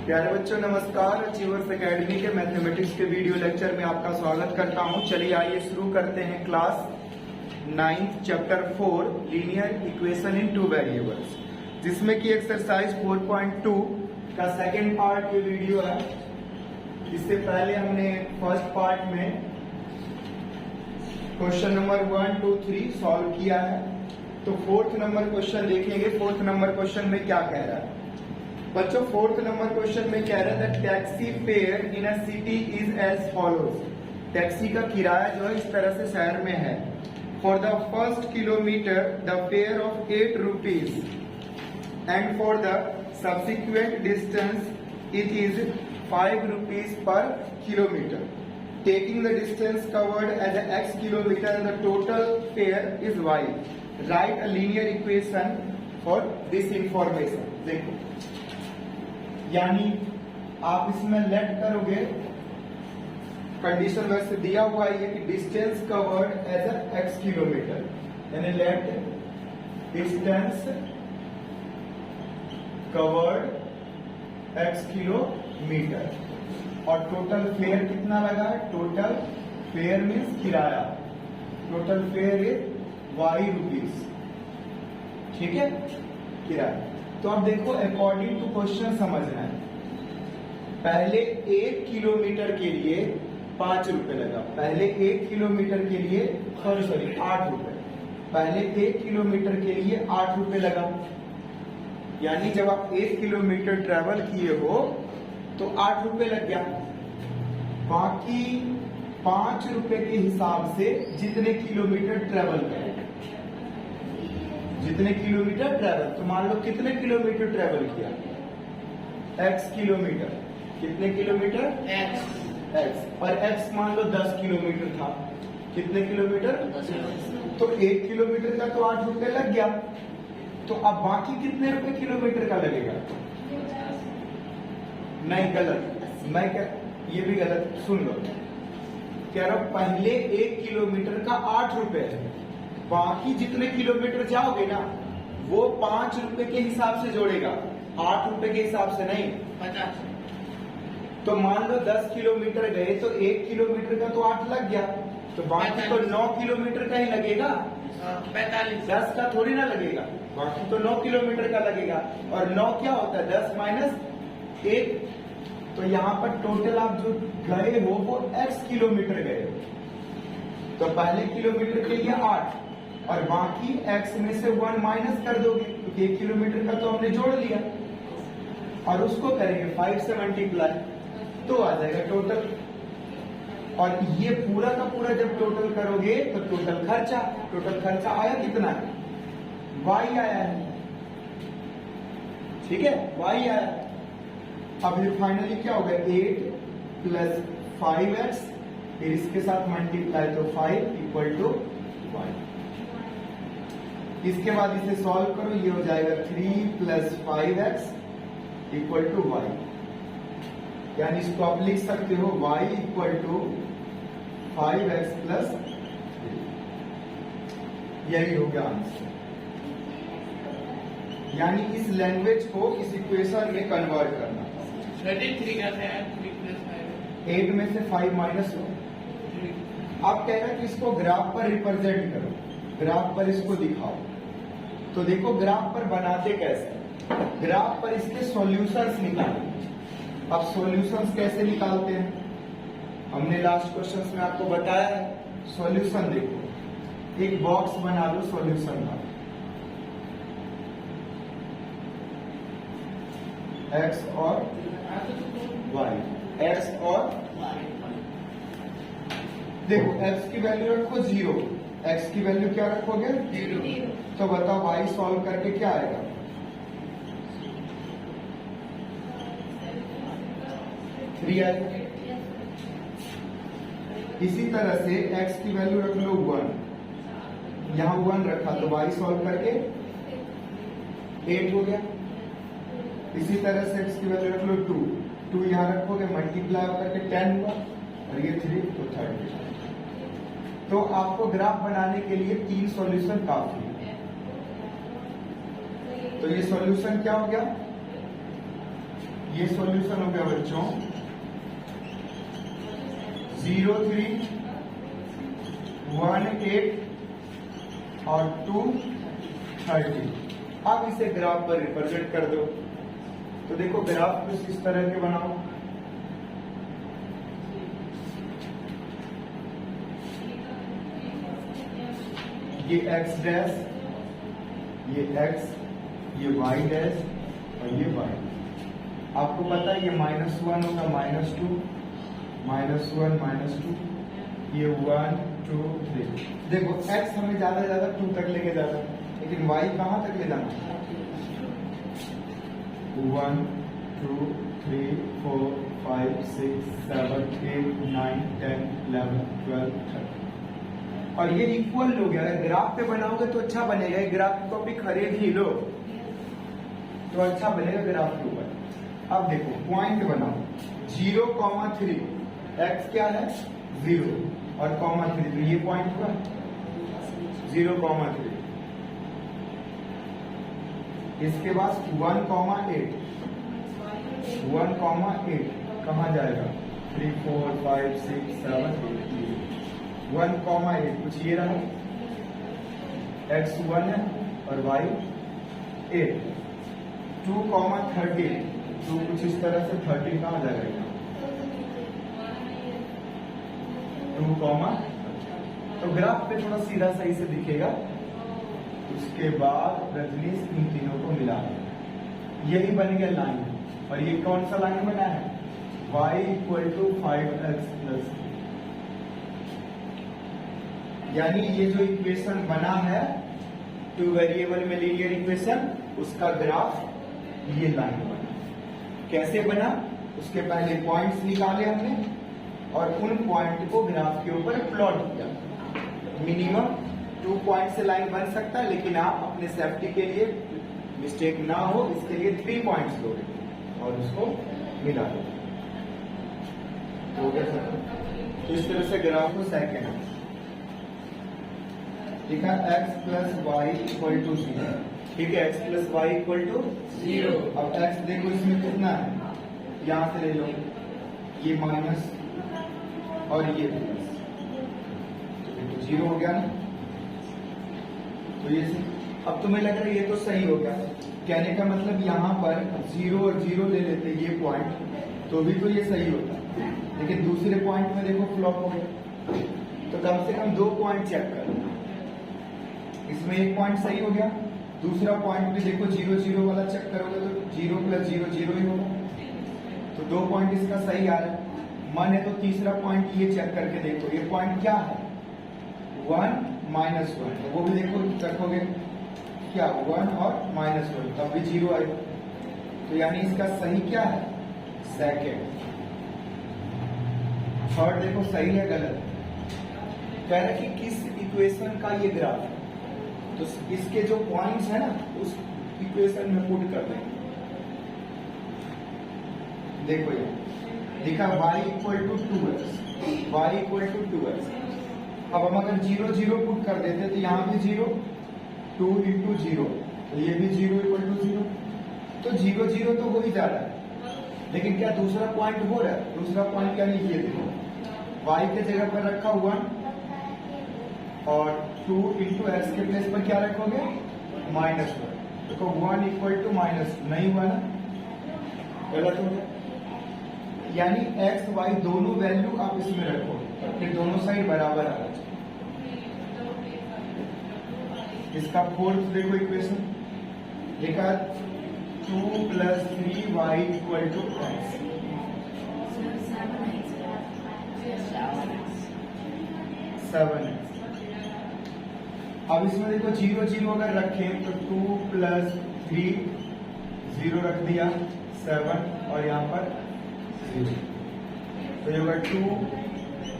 प्यारे बच्चों नमस्कार। अचीवर्स एकेडमी के मैथमेटिक्स के वीडियो लेक्चर में आपका स्वागत करता हूं। चलिए आइए शुरू करते हैं class 9 chapter 4 linear equation in two variables, जिसमें कि एक्सरसाइज 4.2 का सेकेंड पार्ट ये वीडियो है। इससे पहले हमने फर्स्ट पार्ट में क्वेश्चन नंबर 1, 2, 3 सॉल्व किया है। तो फोर्थ नंबर क्वेश्चन देखेंगे। फोर्थ नंबर क्वेश्चन में क्या कह रहा है बच्चों? फोर्थ नंबर क्वेश्चन में कह रहा है taxi fare in a city is as follows. Taxi का किराया जो है इस तरह से शहर में है। For the first kilometre the fare of 8 rupees and for the subsequent distance it is 5 rupees per kilometre. Taking the distance covered as x kilometre the total fare is y। Write a linear equation for this information. देखो, यानी आप इसमें late करोगे, condition वैसे दिया हुआ है कि distance covered as x kilometre, यानी let distance covered x kilometre और टोटल फेयर कितना लगा है? टोटल फेयर मीन्स किराया। Total fare is y rupees. ठीक है, किराया। तो अब देखो, अकॉर्डिंग टू क्वेश्चन समझना है। पहले 1 किलोमीटर के लिए 5 रुपए लगा। पहले 1 किलोमीटर के लिए सॉरी 8 रुपए। पहले 1 किलोमीटर के लिए 8 रुपए लगा। यानी जब आप 1 किलोमीटर ट्रेवल किए हो तो 8 रुपए लग गया। बाकी 5 रुपए के हिसाब से जितने किलोमीटर ट्रेवल करें, जितने किलोमीटर ट्रेवल, तो मान लो कितने किलोमीटर ट्रेवल किया? x kilometre. कितने किलोमीटर? x। और x मान लो 10 किलोमीटर था। कितने किलोमीटर? तो 1 किलोमीटर का तो 8 रुपए लग गया। तो अब बाकी कितने रुपए किलोमीटर का लगेगा? नहीं, गलत। मैं क्या, ये भी गलत। सुन लो, कह रहा हूं पहले 1 किलोमीटर का 8 रुपए है। बाकी जितने किलोमीटर जाओगे ना वो 5 रुपए के हिसाब से जोड़ेगा, 8 रुपए के हिसाब से नहीं। 50। तो मान लो 10 किलोमीटर गए तो 1 किलोमीटर का तो 8 लग गया, तो बाकी तो 9 किलोमीटर का ही लगेगा। 45। 10 का थोड़ी ना लगेगा, बाकी तो 9 किलोमीटर का लगेगा। और 9 क्या होता है? 10 माइनस 1। तो यहाँ पर टोटल आप जो गए हो वो x किलोमीटर गए हो। तो पहले किलोमीटर के लिए 8 और बाकी x में से 1 माइनस कर दोगे, क्योंकि 1 किलोमीटर का तो हमने जोड़ लिया। और उसको करेंगे 5 से मल्टीप्लाई, तो आ जाएगा टोटल। और ये पूरा का पूरा जब टोटल करोगे तो टोटल खर्चा आया कितना है? y आया है। ठीक है, y आया। अब ये फाइनली क्या होगा? 8 प्लस 5x, फिर इसके साथ मल्टीप्लाई तो 5 इक्वल टू 1। इसके बाद इसे सॉल्व करो, ये हो जाएगा 3 plus 5x equal to y। यानी इसको आप लिख सकते हो y equal to 5x plus 3। यही हो गया आंसर। यानी इस लैंग्वेज को इस इक्वेशन में कन्वर्ट करना। 33 का है 3 प्लस 5। 8 में से 5 माइनस हो। आप कह रहे हैं कि इसको ग्राफ पर रिप्रेजेंट करो, ग्राफ पर इसको दिखाओ। तो देखो ग्राफ पर बनाते कैसे? ग्राफ पर इसके सॉल्यूशंस निकालो। अब सॉल्यूशंस कैसे निकालते हैं? हमने लास्ट क्वेश्चंस में आपको बताया है। सॉल्यूशन देखो, एक बॉक्स बना लो सॉल्यूशन का। x और y, x और देखो x की वैल्यू रखो 0, x की वैल्यू क्या रखोगे? 0। तो बताओ y सॉल्व करके क्या आएगा? 3 आएगा। इसी तरह से x की वैल्यू रख लो 1, यहां 1 रखा तो y सॉल्व करके 8 हो गया। इसी तरह से x की वैल्यू रख लो 2 यहां रखोगे, मल्टीप्लाई करके 10 हुआ और ये 3 तो 30। तो आपको ग्राफ बनाने के लिए 3 सॉल्यूशन काफी है। तो ये सॉल्यूशन क्या हो गया? ये सॉल्यूशन हो गया बच्चों 0, 3, 1, 8 और 2, 30। अब इसे ग्राफ पर रिप्रेजेंट कर दो। तो देखो ग्राफ कुछ इस तरह के बनाओ। ये x डैश, ये x, ये y डैश और ये y। आपको पता है ये -1 होगा, -2, -1, -2, ये 1, 2, 3। देखो x हमें ज्यादा से ज्यादा 2 तक लेके जाना है, लेकिन y कहां तक ले जाना है? 1, 2, 3, 4, 5, 6, 7, 8, 9, 10, 11, 12, 13। और ये इक्वल हो गया। अगर ग्राफ पे बनाओगे तो अच्छा बनेगा। ग्राफ की कॉपी खरीद ही लो तो अच्छा बनेगा ग्राफ के ऊपर। अब देखो पॉइंट बनाओ 0,3, x क्या है 0 और ,3, तो ये पॉइंट हुआ 0,3। इसके बाद 1,8, 1,8 कहाँ जाएगा? 3, 4, 5, 6, 7, 8, 1,8 कुछ ये रहा, x 1 है और y 8। 2,13, तो कुछ इस तरह से 13 कहाँ जाएगा? 2, तो ग्राफ पे थोड़ा सीधा सही से दिखेगा। उसके बाद रजनीश इन तीनों को मिला, यही बन गया लाइन। और ये कौन सा लाइन बना है? y = 5x+, यानी ये जो इक्वेशन बना है 2 वेरिएबल में लीनियर इक्वेशन, उसका ग्राफ ये लाइन बना। कैसे बना? उसके पहले पॉइंट्स निकाले हमने और उन पॉइंट को ग्राफ के ऊपर प्लॉट किया। मिनिमम 2 पॉइंट से लाइन बन सकता है, लेकिन आप अपने सेफ्टी के लिए मिस्टेक ना हो इसके लिए 3 पॉइंट्स लोगे और उसको मिला दो। हो गया सर। तो इस तरह से ग्राफ को सेकंड है। ठीक है, x + y = 0। ठीक है, x + y = 0। अब x देखो इसमें कितना है, यहां से ले लो, ये माइनस और ये प्लस, तो 0 हो गया ना। तो ये अब तुम्हें लग रहा है ये तो सही हो गया। कहने का मतलब यहाँ पर 0 और 0 ले लेते ये पॉइंट तो भी तो ये सही होता, लेकिन दूसरे पॉइंट में देखो फ्लॉप हो गया। तो कम से कम 2 पॉइंट चेक कर। इसमें एक पॉइंट सही हो गया, दूसरा पॉइंट भी देखो 0, 0 वाला चेक करोगे तो 0 + 0, 0 ही होगा। तो 2 पॉइंट इसका सही आ रहा है। मन है तो तीसरा पॉइंट ये चेक करके देखो, ये पॉइंट क्या है 1, -1, तो वो भी देखो रखोगे क्या 1 और -1, तब भी 0 आएगा। तो यानी इसका सही क्या है? सेकेंड। थर्ड देखो सही है गलत? कह रहा है कि किस इक्वेशन का ये ग्राफ है, तो इसके जो पॉइंट्स है ना उस इक्वेशन में पुट कर देंगे। देखो ये लिखा y = 2x, y = 2x। अब हम अगर 0, 0 पुट कर देते तो यहाँ भी 0, 2 × 0, तो ये भी 0 = 0। तो 0, 0 तो हो ही जा रहा है, लेकिन क्या दूसरा पॉइंट हो रहा है? दूसरा पॉइंट यानी ये देखो y के जगह पर रखा 1 और 2 × x के प्लेस पर क्या रखोगे? -1। देखो 1 = माइनस नहीं हुआ ना, गलत हो गया। यानी x y दोनों वैल्यू आप इसमें रखो, फिर दोनों साइड बराबर आ जाए। इसका फोर्थ देखो इक्वेशन लिखा 2 + 3y = x। 7x। अब इसमें देखो 0, 0 अगर रखें तो 2 + 3, 0 रख दिया, 7 और यहाँ पर 0, तो ये होगा 2,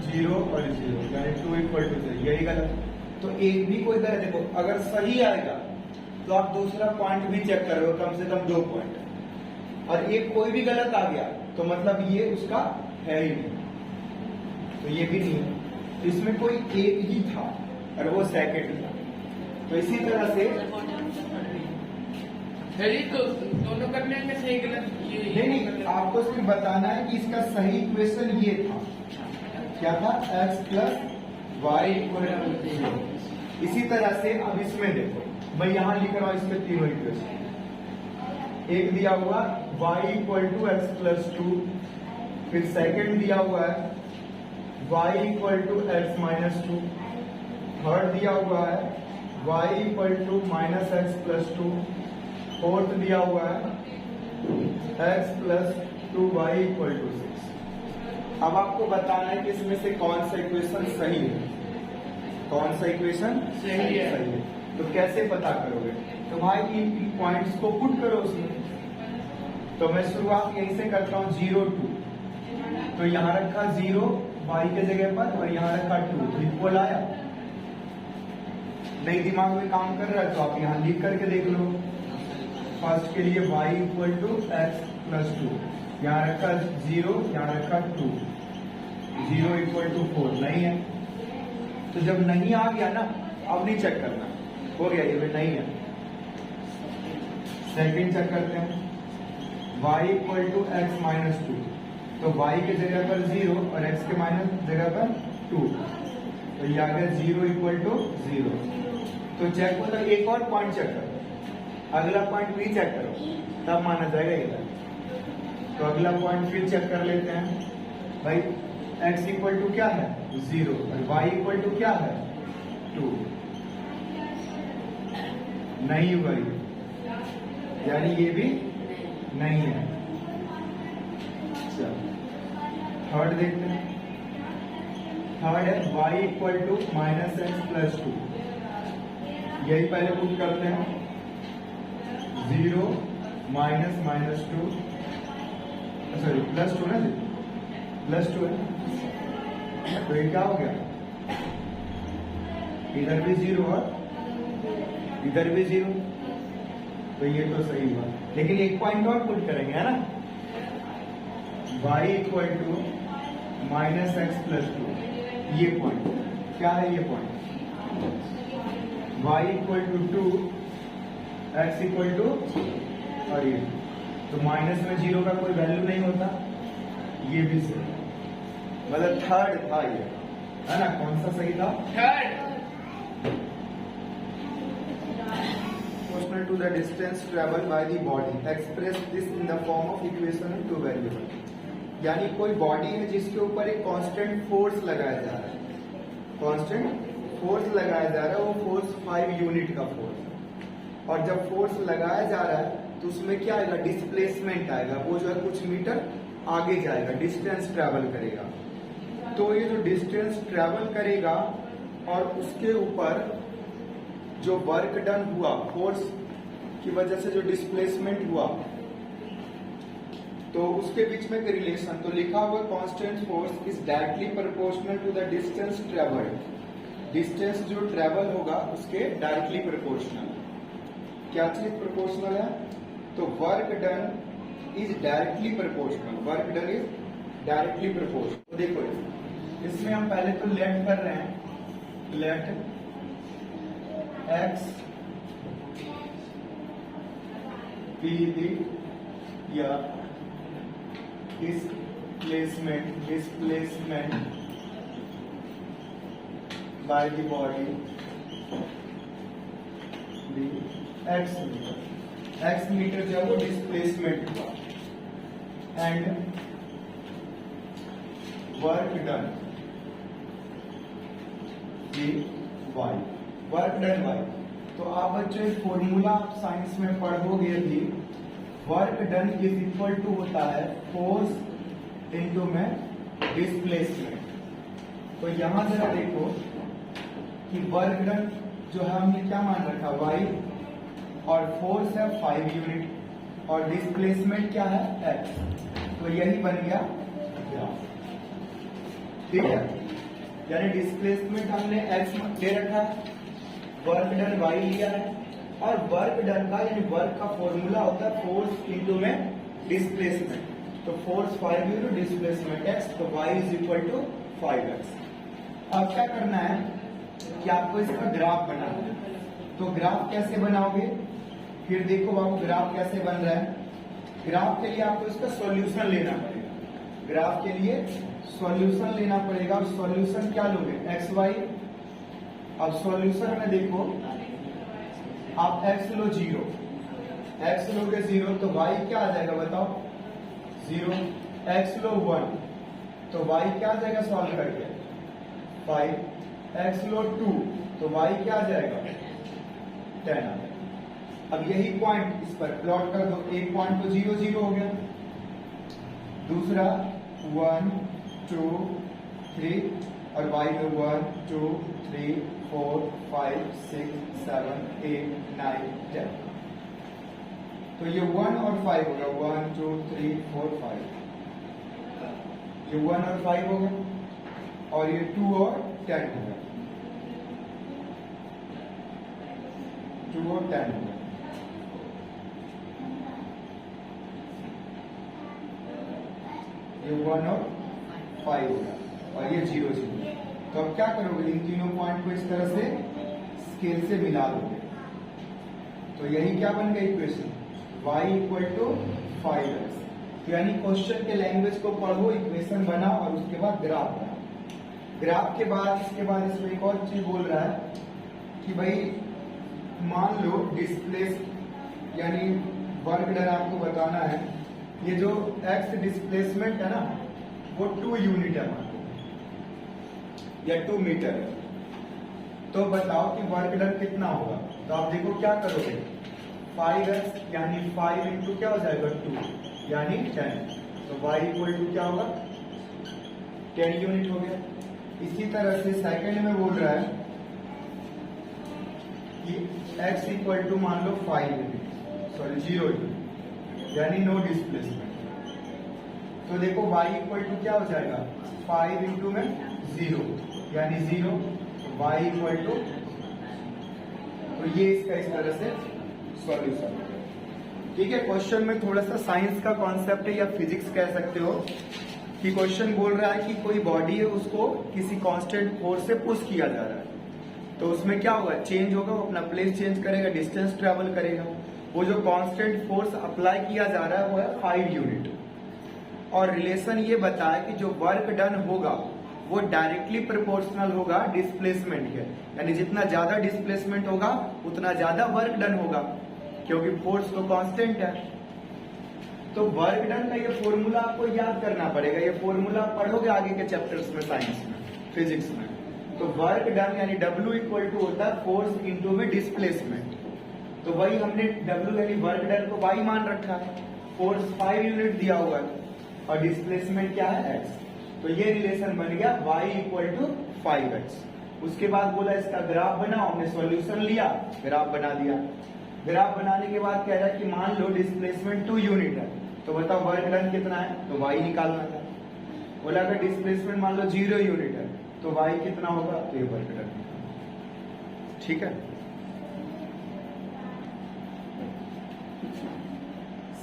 0 और 0, यानी 2 = 0। यही गलत। तो एक भी कोई गलत देखो, अगर सही आएगा तो आप दूसरा पॉइंट भी चेक करोगे, कम से कम 2 पॉइंट। और एक कोई भी गलत आ गया तो मतलब ये उसका है ही नहीं, तो ये भी नहीं है। तो इसमें कोई एक ही था और वो सेकंड था। तो इसी तरह से सही तो दोनों करने में सही गलत नहीं, आपको सिर्फ बताना है कि इसका सही इक्वेशन ये था, क्या था, x plus y equal to 0। इसी तरह से अब इसमें देखो, मैं यहां लिख रहा हूं इसमें तीनों इक्वेशन। एक दिया हुआ y equal to x plus 2, फिर सेकंड दिया हुआ है y equal to x minus 2, third दिया हुआ है y equal to minus x plus 2, fourth दिया हुआ है x plus 2y equal to 6। अब आपको बताना है कि इसमें से कौन सा इक्वेशन सही है, कौन सा इक्वेशन सही है। तो कैसे पता करोगे? तो भाई इन पॉइंट्स को पुट करो उसमें। तो मैं शुरुआत यहीं से करता हूँ 0 2, तो यहाँ रखा 0 y के जगह पर और यहाँ रखा 2, तो इक्वल आया। नहीं दिमाग में काम कर रहा है तो आप यहाँ लिख करके देख लो। फर्स्ट के लिए y equal to x plus 2, यहाँ रखा 0, यहाँ रखा 2, 0 इक्वल टू 4 नहीं है। तो जब नहीं आ गया ना, अब नहीं चेक करना, हो गया ये नहीं है। सेकंड चेक करते हैं, y equal to x minus 2, तो y के जगह पर 0 और x के माइनस जगह पर 2, तो ये आ गया 0 इक्वल टू 0। तो चेक मतलब एक और पॉइंट चेक करो, अगला पॉइंट भी चेक करो, तब माना जाएगा ये। तो अगला पॉइंट फिर चेक कर लेते हैं भाई, x इक्वल टू क्या है 0 और y इक्वल टू क्या है 2, नहीं हुआ ये, यानी ये भी नहीं है। थर्ड देखते हैं, थर्ड है y equal to minus x plus 2, यही पहले पुट करते हैं, 0 माइनस माइनस 2, सॉरी प्लस 2 ना, प्लस 2 है, तो ये क्या हो गया, इधर भी 0 और इधर भी 0, तो ये तो सही हुआ। लेकिन एक पॉइंट और पुट करेंगे, है ना, y equal to minus x plus 2, ये पॉइंट क्या है, ये point y equal to 2, x equal to, और ये तो माइनस में 0 का कोई वैल्यू नहीं होता, ये भी सही, मतलब थर्ड था ये, है ना। कौन सा सही था, third. proportional to the distance traveled by the body, express this in the form of equation of two variable। यानी कोई बॉडी है जिसके ऊपर एक कांस्टेंट फोर्स लगाया जा रहा है, कांस्टेंट फोर्स लगाया जा रहा है, वो फोर्स 5 यूनिट का फोर्स है, और जब फोर्स लगाया जा रहा है तो उसमें क्या आएगा, डिस्प्लेसमेंट आएगा, वो जो है कुछ मीटर आगे जाएगा, डिस्टेंस ट्रेवल करेगा। तो ये जो डिस्टेंस ट्रेवल करेगा और उसके ऊपर जो वर्क डन हुआ, फोर्स की वजह से जो डिस्प्लेसमेंट हुआ, तो उसके बीच में एक रिलेशन, तो लिखा हुआ constant force is directly proportional to the distance travelled, distance जो ट्रेवल होगा उसके डायरेक्टली प्रोपोर्शनल। क्या चीज प्रोपोर्शनल है, तो work done is directly proportional, work done is directly proportional. तो देखो इसमें हम पहले तो लेट कर रहे हैं, लेट x be the या displacement by the body, the x metre जो है वो डिस्प्लेसमेंट हुआ, and work done y, work done y। तो आप बच्चों फॉर्मूला आप साइंस में पढ़ोगे भी, work done is equal to होता है फोर्स इनटू में डिस्प्लेसमेंट। तो यहां जरा देखो कि वर्क डन जो है हमने क्या मान रखा y, और फोर्स है 5 यूनिट, और डिस्प्लेसमेंट क्या है x, तो यही बन गया ग्राफ, ठीक है। यानी डिस्प्लेसमेंट हमने x ले रखा है, वर्क डन y लिया है, और वर्क डन का यानी वर्क का फॉर्मूला होता है फोर्स इनटू में डिस्प्लेसमेंट। तो फोर्स 5 यूनिट, डिस्प्लेसमेंट x, तो y is equal to 5x। अब क्या करना है कि आपको इसका ग्राफ बनाना है। तो ग्राफ कैसे बनाओगे, फिर देखो बाबू ग्राफ कैसे बन रहा है। ग्राफ के लिए आपको इसका सॉल्यूशन लेना पड़ेगा। ग्राफ के लिए सॉल्यूशन लेना पड़ेगा। और सॉल्यूशन क्या लोगे, एक्स वाई। अब सॉल्यूशन में देखो, आप एक्स लो 0, एक्स लोगे 0 तो वाई क्या आ जाएगा बताओ, 0। एक्स लो 1 तो वाई क्या आ जाएगा सॉल्व करके, 5। एक्स लो 2 तो वाई क्या आ जाएगा, 10 आ जाएगा। अब यही पॉइंट इस पर प्लॉट कर दो। एक पॉइंट तो 0 0 हो गया, दूसरा 1 2 3 और y में 1 2 3 4 5 6 7 8 9 10। तो ये 1 और 5 होगा, 1 2 3 4 5। ये 1 और 5 हो गया और ये 2 और 10 हो गया, 2 और 10 हो गया। ये 1 और 5 होगा और ये 0 0। तो अब क्या करोगे, इन तीनों पॉइंट को इस तरह से स्केल से मिला दोगे। तो यही क्या बन गया equation, y equal to 5x। तो यानी क्वेश्चन के लैंग्वेज को पढ़ो, इक्वेशन बना और उसके बाद ग्राफ बना। ग्राफ के बाद इसके बाद इसमें एक और चीज बोल रहा है कि भाई मान लो डिस्प्लेस यानी वर्क डन आपको बताना है। ये जो x डिस्प्लेसमेंट है ना वो 2 यूनिट है मान लो, या 2 मीटर है। तो बताओ कि वर्क डन कितना होगा। तो आप देखो क्या करोगे, 5x यानी 5 इंटू क्या हो जाएगा 2 यानी 10। तो y इक्वल टू क्या होगा 10 यूनिट हो गया। इसी तरह से सेकंड में बोल रहा है कि x इक्वल टू मान लो 5 यूनिट, सॉरी 0 यूनिट यानी नो डिस्प्लेसमेंट। तो देखो y इक्वल टू क्या हो जाएगा 5 इंटू में 0 यानी 0। तो y इक्वल टू, तो ये इसका इस तरह से सॉल्यूशन। ठीक है, क्वेश्चन में थोड़ा सा साइंस का कॉन्सेप्ट है या फिजिक्स कह सकते हो कि क्वेश्चन बोल रहा है कि कोई बॉडी है उसको किसी कांस्टेंट फोर्स से पुश किया जा रहा है। तो उसमें क्या होगा, चेंज होगा, वो अपना प्लेस चेंज करेगा, डिस्टेंस ट्रेवल करेगा। वो जो कांस्टेंट फोर्स अप्लाई किया जा रहा है वो है 5 यूनिट। और रिलेशन ये बताया कि जो वर्क डन होगा वो डायरेक्टली प्रोपोर्शनल होगा डिस्प्लेसमेंट के, यानी जितना ज्यादा डिस्प्लेसमेंट होगा उतना ज्यादा वर्क डन होगा, क्योंकि फोर्स तो कांस्टेंट है। तो वर्क डन का ये फॉर्मूला आपको याद करना पड़ेगा। ये फॉर्मूला पढ़ोगे आगे के चैप्टर्स में, साइंस में, फिजिक्स में। तो वर्क डन यानी W इक्वल टू होता है फोर्स इंटू में डिस्प्लेसमेंट। तो वही हमने W यानी वर्क डन को y मान रखा है, फोर्स 5 यूनिट दिया हुआ है और डिस्प्लेसमेंट क्या है x। तो ये रिलेशन बन गया y इक्वल टू 5x। उसके बाद बोला इसका ग्राफ बनाओ, हमने सॉल्यूशन लिया, ग्राफ बना दिया। ग्राफ बनाने के बाद कह रहा है कि मान लो डिस्प्लेसमेंट 2 यूनिट है, तो बताओ वर्क डन कितना है, तो y निकालना था। बोला अगर डिस्प्लेसमेंट मान लो 0 यूनिट है तो y कितना होगा, तो ये वर्क डन। ठीक है,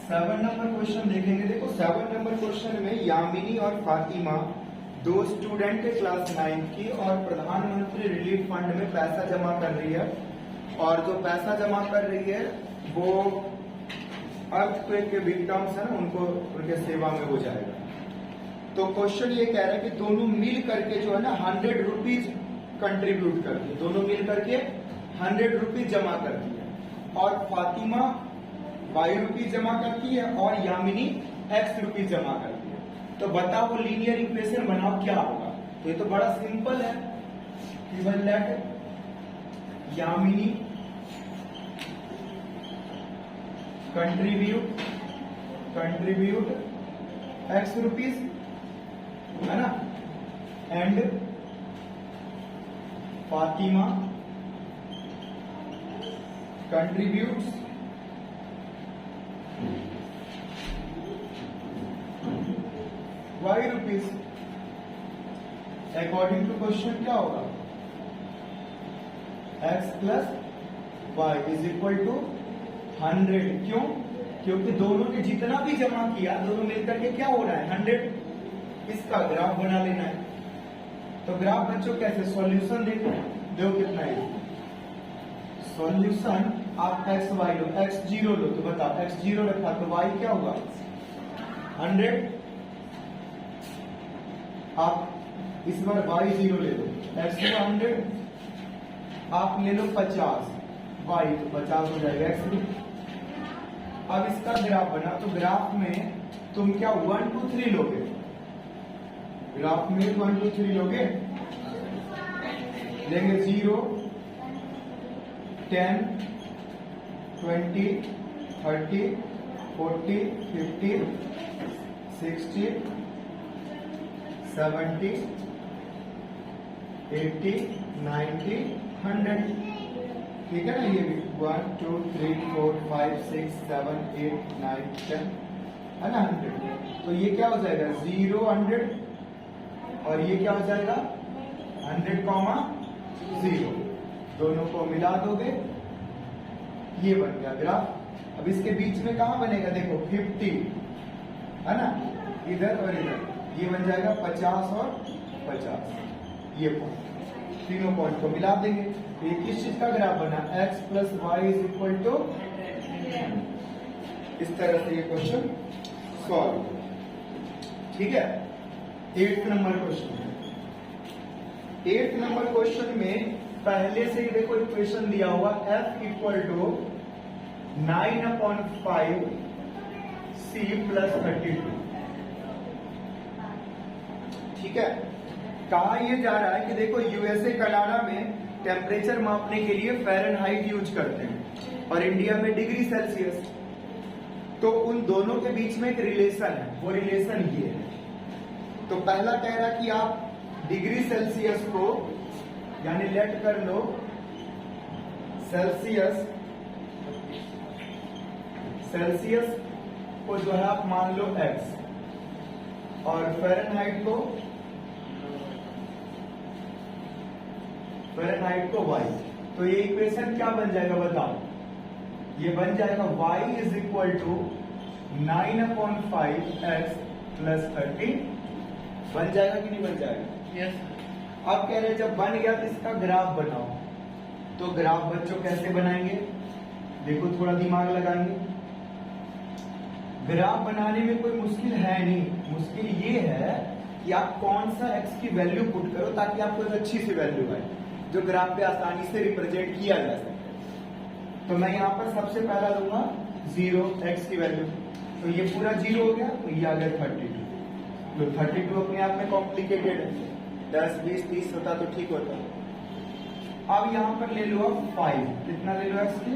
7 नंबर क्वेश्चन देखेंगे। देखो 7 नंबर क्वेश्चन में यामिनी और फातिमा दो स्टूडेंट है क्लास 9 की और प्रधानमंत्री रिलीफ फंड में पैसा जमा कर रही है। और जो पैसा जमा कर रही है वो अर्थक्वेक के विक्टिम्स है ना, उनको उनके सेवा में हो जाएगा। तो क्वेश्चन ये कह रहा है कि दोनों मिल करके जो है ना 100 रुपीज कंट्रीब्यूट करती है, दोनों मिल करके 100 रुपीज जमा करती है। और फातिमा y रुपीज जमा करती है और यामिनी x रुपीज जमा करती है। तो बताओ वो लीनियर इक्वेशन बनाओ क्या होगा। तो ये तो बड़ा सिंपल है, given that Yamini contribute x rupees है ना, and Fatima contributes y rupees. According to question क्या होगा, x plus y is equal to 100। क्यों, क्योंकि दोनों ने जितना भी जमा किया दोनों मिलकर के क्या हो रहा है 100। इसका ग्राफ बना लेना है। तो ग्राफ बच्चों कैसे, सॉल्यूशन देखो, देखो कितना है सॉल्यूशन। आप एक्स वाई लो, एक्स जीरो लो, तो बताओ एक्स जीरो रखा तो वाई क्या होगा 100। आप इस बार वाई जीरो ले लो, एक्स हुआ 100, आप ले लो 50, वाई तो 50 हो जाएगा एक्स भी। अब इसका ग्राफ बना, तो ग्राफ में तुम क्या 1 2 3 लोगे, ग्राफ में 1 2 3 लोगे, लेंगे 0 10 20 30 40 50 60 70 80 90 100, ठीक है ना। ये भी 1 2 3 4 5 6 7 8 9 10 है ना 100। तो ये क्या हो जाएगा 0 100 और ये क्या हो जाएगा 100,0, दोनों को मिला दोगे, ये बन गया ग्राफ। अब इसके बीच में कहां बनेगा देखो 50 है ना, इधर और इधर, ये बन जाएगा 50 और 50, ये पॉइंट, तीनों पॉइंट को मिला देंगे। तो ये किस चीज का ग्राफ बना, x plus y is equal to, इस तरह से ये क्वेश्चन सॉल्व, ठीक है। 8th number question, 8th number question में पहले से ही देखो इक्वेशन दिया हुआ f equal to 9/5 c plus 32, ठीक है। कहा ये जा रहा है कि देखो यूएसए कनाडा में टेम्परेचर मापने के लिए फ़ारेनहाइट यूज करते हैं और इंडिया में डिग्री सेल्सियस, तो उन दोनों के बीच में एक रिलेशन है, वो रिलेशन ये है। तो पहला कह रहा कि आप डिग्री सेल्सियस को यानी लेट कर लो सेल्सियस को जो है आप मान लो x और फ़ारेनहाइट को y। तो ये इक्वेशन क्या बन जाएगा बताओ, ये बन जाएगा y is equal to 9/5x plus 30, बन जाएगा कि नहीं बन जाएगा। यस। अब कह रहे जब बन गया तो इसका ग्राफ बनाओ, तो ग्राफ बच्चों कैसे बनाएंगे, देखो थोड़ा दिमाग लगाएंगे। ग्राफ बनाने में कोई मुश्किल है नहीं, मुश्किल ये है कि आप कौन सा x की वैल्यू पुट करो ताकि आपको एक अच्छी सी वैल्यू आए जो ग्राफ पे आसानी से रिप्रेजेंट किया जा सके। तो मैं यहाँ पर सबसे पहला लूंगा 0 x की वैल्यू, तो ये पूरा 0 हो गया, तो ये आ गया 32। तो 32 अपने आप में कॉम्प्लिकेटेड है, 10 20 30 होता तो ठीक होता। अब यहाँ पर ले लो आप 5, कितना ले लो x की,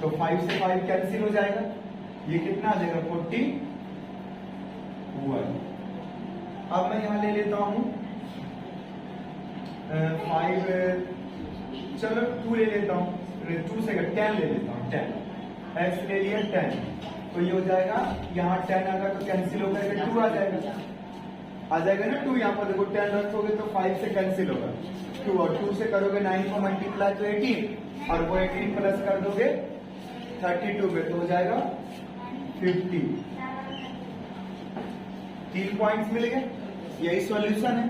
तो 5 से 5 कैंसिल हो जाएगा, ये कितना आ जाएगा 41। अब मैं यहाँ ले लेता हूँ 5, चलो 2 ले लेता हूँ, 2 से 10 ले लेता हूँ, 10 x ले लिया 10, तो ये हो जाएगा, यहाँ 10 आएगा तो कैंसिल होकर 2 आ जाएगा ना 2, यहाँ पर देखो 10 रखोगे तो 5 से कैंसिल होगा 2, और 2 से करोगे 9 को मल्टीप्लाई तो 18, और वो 18 प्लस कर दोगे 32 में, तो हो जाएगा 50। 3 पॉइंट्स मिल गए, यही सॉल्यूशन है।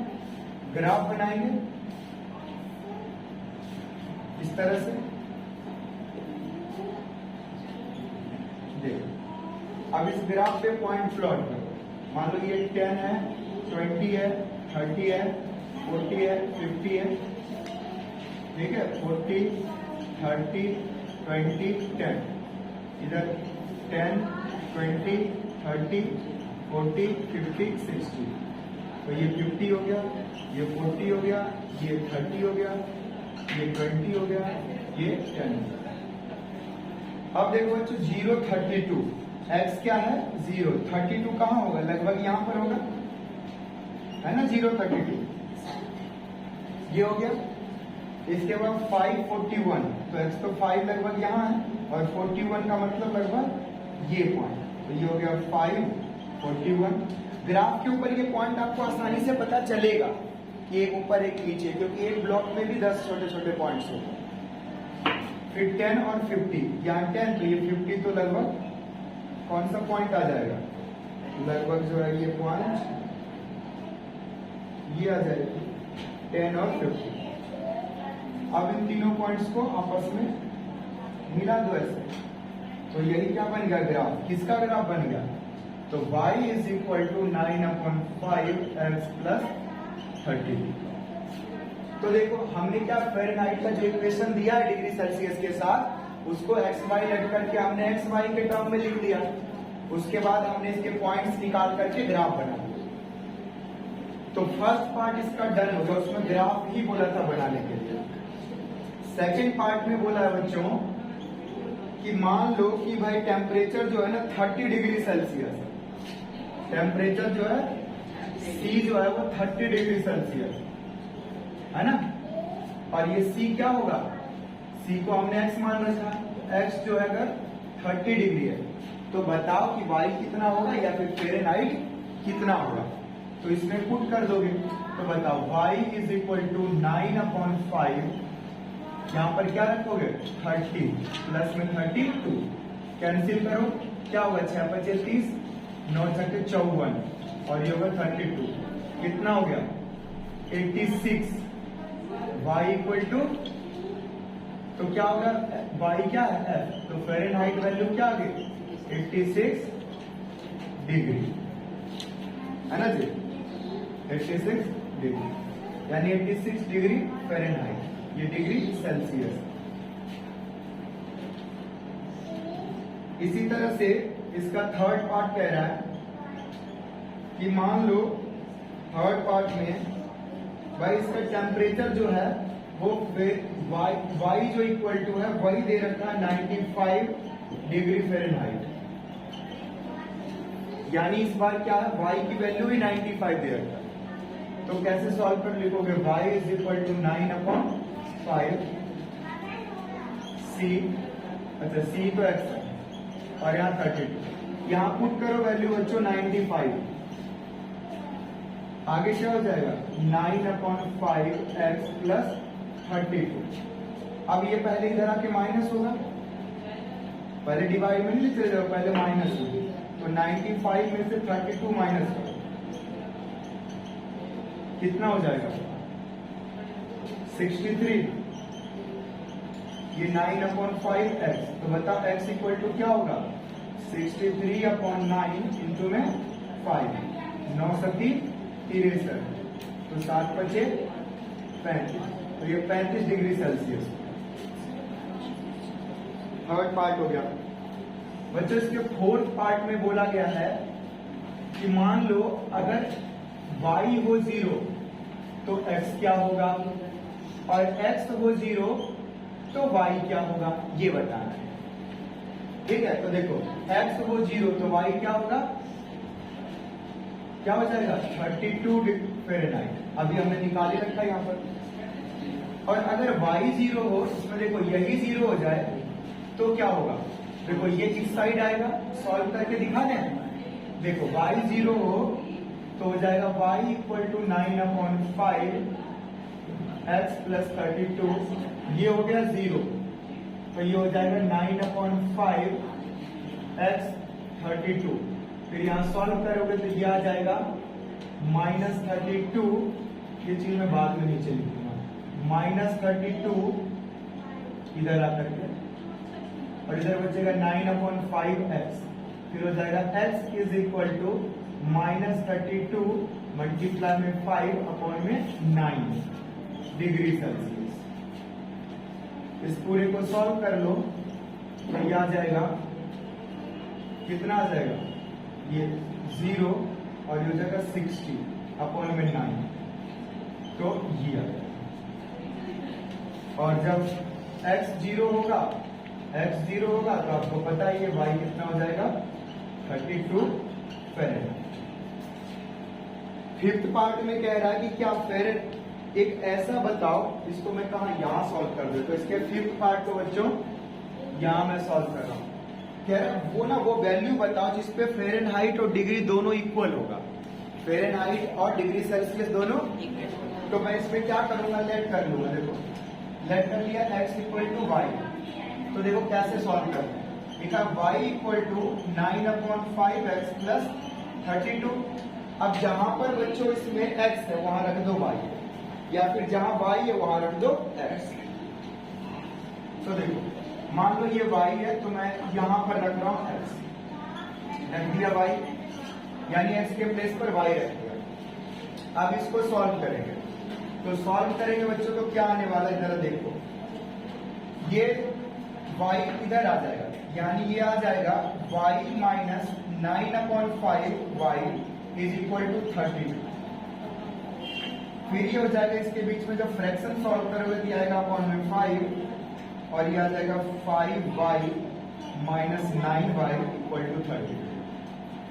ग्राफ बनाएंगे इस तरह से, देखो अब इस ग्राफ पे पॉइंट प्लॉट करो, मान लो ये 10 है, 20 है, 30 है, 40 है, 50 है, ठीक है, 40 30 20 10, इधर 10 20 30 40 50 60, तो ये 50 हो गया, ये 40 हो गया, ये 30 हो गया, ये 20 हो गया, ये 10 हो गया। अब देखो बच्चों 0 32, x क्या है 0, 32 कहाँ होगा, लगभग यहाँ पर होगा, है ना 0 32, ये हो गया। इसके बाद 5 41, तो x तो 5 लगभग यहाँ है, और 41 का मतलब लगभग ये पॉइंट, तो ये हो गया 5 41। ग्राफ के ऊपर ये पॉइंट आपको आसानी से पता चलेगा कि एक ऊपर एक नीचे, क्योंकि एक ब्लॉक में भी 10 छोटे छोटे पॉइंट्स होते हैं। फिर 10 और 50, यहाँ 10 तो ये 50, तो लगभग कौन सा पॉइंट आ जाएगा, लगभग जो है ये पॉइंट ये आ जाएगा 10 और 50। अब इन तीनों पॉइंट्स को आपस में मिला दो ऐसे, तो यही क्या बन गया ग्राफ, किसका ग्राफ बन गया, तो y is equal to 9/5x plus 30। तो देखो हमने क्या फ़ारेनहाइट का जो इक्वेशन दिया है डिग्री सेल्सियस के साथ, उसको एक्स वाई ऐड करके हमने एक्स वाई के टर्म में लिख दिया। उसके बाद हमने इसके पॉइंट्स निकाल करके ग्राफ बना दिया। तो फर्स्ट पार्ट इसका डन हो गया, उसमें ग्राफ ही बोला था बनाने के लिए। सेकेंड पार्ट में बोला है बच्चों कि मान लो कि भाई टेम्परेचर जो है ना 30 डिग्री सेल्सियस, टेम्परेचर जो है C जो है वो 30 डिग्री सेल्सियस है ना, और ये C क्या होगा, C को हमने x मान रखा, x जो है अगर 30 डिग्री है तो बताओ कि y कितना होगा या फिर फ़ारेनहाइट कितना होगा। तो इसमें पुट कर दोगे तो बताओ y इज इक्वल टू 9/5, यहाँ पर क्या रखोगे 30 प्लस में 32, कैंसिल करो क्या होगा 6 × 5 = 30, 9 × 6 = 54 और ये होगा 32, कितना हो गया 86। y इक्वल टू, तो क्या होगा y क्या है f, तो फ़ारेनहाइट वैल्यू क्या आ गई 86 डिग्री है ना जी, 86 डिग्री यानी 86 डिग्री फ़ारेनहाइट, ये डिग्री सेल्सियस। इसी तरह से इसका थर्ड पार्ट कह रहा है कि मान लो थर्ड पार्ट में भाई इसका टेम्परेचर जो है वो y जो इक्वल टू है वही दे रखा है 95 डिग्री फ़ारेनहाइट, यानी इस बार क्या है y की वैल्यू ही 95 दे रखा है। तो कैसे सॉल्व कर लिखोगे, y is equal to 9/5 C, अच्छा C तो x है और यहाँ 32, यहाँ पुट करो वैल्यू बच्चों 95, आगे क्या हो जाएगा 9/5x प्लस 32। अब ये पहले इधर आके माइनस होगा, पहले डिवाइड में नहीं चले जाओ, पहले माइनस होगी, तो 95 में से 32 माइनस करो, कितना हो जाएगा 63, ये 9/5x, तो बताओ x इक्वल टू क्या होगा 63/9 इंटू में 5, 9 × 7 = 63, तो 7 × 5 = 35, तो ये 35 डिग्री सेल्सियस थर्ड पार्ट हो गया। बच्चों इसके फोर्थ पार्ट में बोला गया है कि मान लो अगर y हो 0 तो x क्या होगा, और x हो 0 तो y क्या होगा, ये बताना है। ठीक है, तो देखो x हो 0 तो y क्या होगा, क्या हो जाएगा 32 फ़ारेनहाइट, अभी हमने निकाले रखा है यहाँ पर। और अगर y 0 हो, इसमें देखो यही 0 हो जाए तो क्या होगा, देखो ये इस साइड आएगा, सॉल्व करके दिखा दें। देखो y 0 हो तो हो जाएगा y equal to 9/5 x plus 32, ये हो गया 0, तो ये हो जाएगा 9/5 x 32, फिर यहाँ सॉल्व करोगे तो ये आ जाएगा -32, ये चीज मैं बाद में नीचे लिखूंगा, -32 इधर आकर के, और इधर बचेगा 9/5x, फिर हो जाएगा x is equal to -32 multiply में 5/9 डिग्री सेल्सियस। इस पूरे को सॉल्व कर लो तो ये आ जाएगा, कितना आ जाएगा, ये 0 और ये हो जाएगा 60/9, तो ये आ जाएगा। और जब x 0 होगा तो आपको पता ही है y कितना हो जाएगा 32 फ़ारेनहाइट। फिफ्थ पार्ट में कह रहा है कि क्या फ़ारेनहाइट एक ऐसा बताओ, इसको मैं कहा यहां सॉल्व कर दे, तो इसके फिफ्थ पार्ट को बच्चों यहां मैं सॉल्व कर रहा हूं। कह रहा है वो ना वो वैल्यू बताओ जिसपे फ़ारेनहाइट और डिग्री दोनों इक्वल होगा, फ़ारेनहाइट और डिग्री सेल्सियस दोनों। तो मैं इसमें क्या करूंगा, लेट कर लूंगा। देखो लेट कर लिया x इक्वल टू वाई, तो देखो कैसे सॉल्व करते हैं। लिखा y equal to 9/5x plus 32। अब जहां पर बच्चों इसमें x है वहां रख दो y, या फिर जहां y है वहां रख दो x। तो देखो मान लो ये y है तो मैं यहां पर रख रहा हूं x, रख दिया y, यानी x के प्लेस पर y रख दिया। अब इसको सॉल्व करेंगे, तो सॉल्व करेंगे बच्चों तो क्या आने वाला है जरा देखो, ये y इधर आ जाएगा, यानी ये आ जाएगा y minus 9/5y is equal to 32। फिर ये हो जाएगा इसके बीच में जब फ्रैक्शन सॉल्व करोगे तो आएगा अपॉन में 5 और ये आ जाएगा 5y minus 9y equal to 32।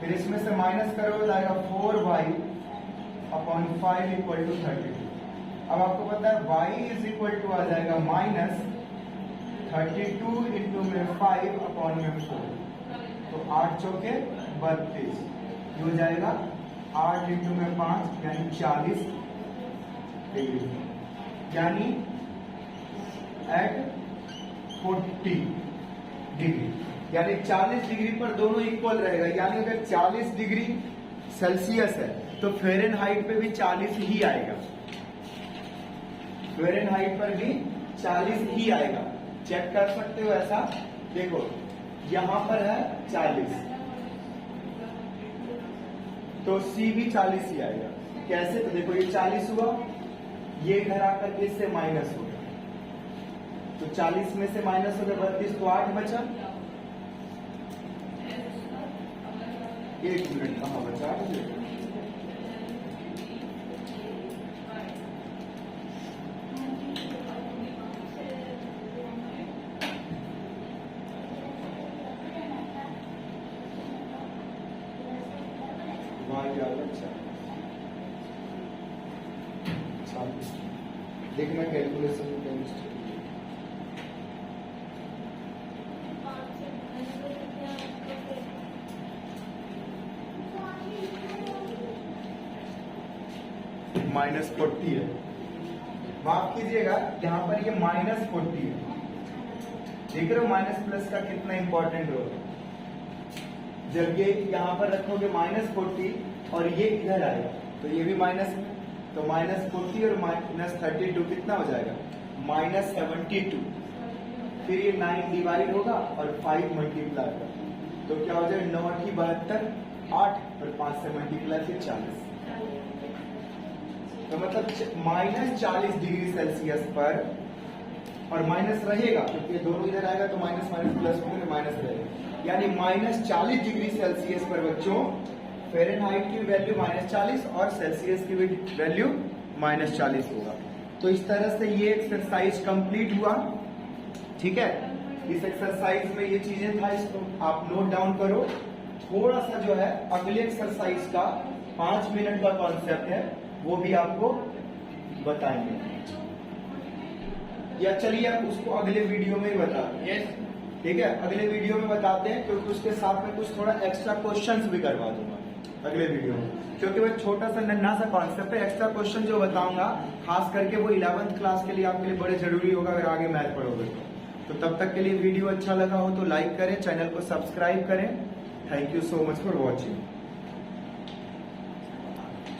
फिर इसमें से माइनस करोगे तो आएगा 4y अपॉन 5 इक्वल टू 32। अब आपको पता है y इज इक्वल टू आ जाएगा माइनस 32 इंटू में 5 अपॉन में 4, तो 8 चौके 32, ये हो जाएगा 8 इंटू में 5 यानी 40 डिग्री, यानी एट 40 डिग्री, यानी 40 डिग्री पर दोनों इक्वल रहेगा। यानी अगर 40 डिग्री सेल्सियस है तो फ़ारेनहाइट पे भी 40 ही आएगा, फ़ारेनहाइट पर भी 40 ही आएगा। चेक कर सकते हो ऐसा, देखो यहां पर है 40 तो C भी 40 ही आएगा। कैसे? तो देखो ये 40 हुआ, ये घर आकर के इससे माइनस हो गया, तो 40 में से माइनस हो गया 32, तो 8 बचा। 1 मिनट कहां बचा, देख मैं कैलकुलेशन में -40 है, माफ कीजिएगा यहाँ पर ये -40 है, देख रहे हो माइनस प्लस का कितना इंपॉर्टेंट रोल। जब ये यहाँ पर रखोगे -40 और ये इधर आएगा तो ये भी माइनस में, तो -40 और -32 कितना हो जाएगा, -72। फिर ये 9 डिवाइड होगा और 5 मल्टीप्लाई होगा, तो क्या हो जाएगा 9 की 72, 8 और 5 से मल्टीप्लाई फिर 40। तो मतलब -40 डिग्री सेल्सियस पर, और माइनस रहेगा क्योंकि ये दोनों इधर आएगा तो माइनस माइनस प्लस होगा तो माइनस रहेगा, यानी -40 डिग्री सेल्सियस पर बच्चों फ़ारेनहाइट की वैल्यू -40 और सेल्सियस की वैल्यू -40 होगा। तो इस तरह से ये एक्सरसाइज कंप्लीट हुआ। ठीक है, इस एक्सरसाइज में ये चीजें था, इसको आप नोट डाउन करो। थोड़ा सा जो है अगले एक्सरसाइज का 5 मिनट का कॉन्सेप्ट है वो भी आपको बताएंगे, या चलिए आप उसको अगले वीडियो में ही बता दें। यस, ठीक है, अगले वीडियो में बताते हैं, क्योंकि उसके साथ में कुछ थोड़ा एक्स्ट्रा क्वेश्चंस भी करवा दूंगा अगले वीडियो में, क्योंकि वह छोटा सा नन्हा सा कॉन्सेप्ट है। एक्स्ट्रा क्वेश्चन जो बताऊंगा खास करके वो 11th क्लास के लिए आपके लिए बड़े जरूरी होगा अगर आगे मैथ पढ़ोगे तो तब तक के लिए वीडियो अच्छा लगा हो तो लाइक करें, चैनल को सब्सक्राइब करें। Thank you so much for watching.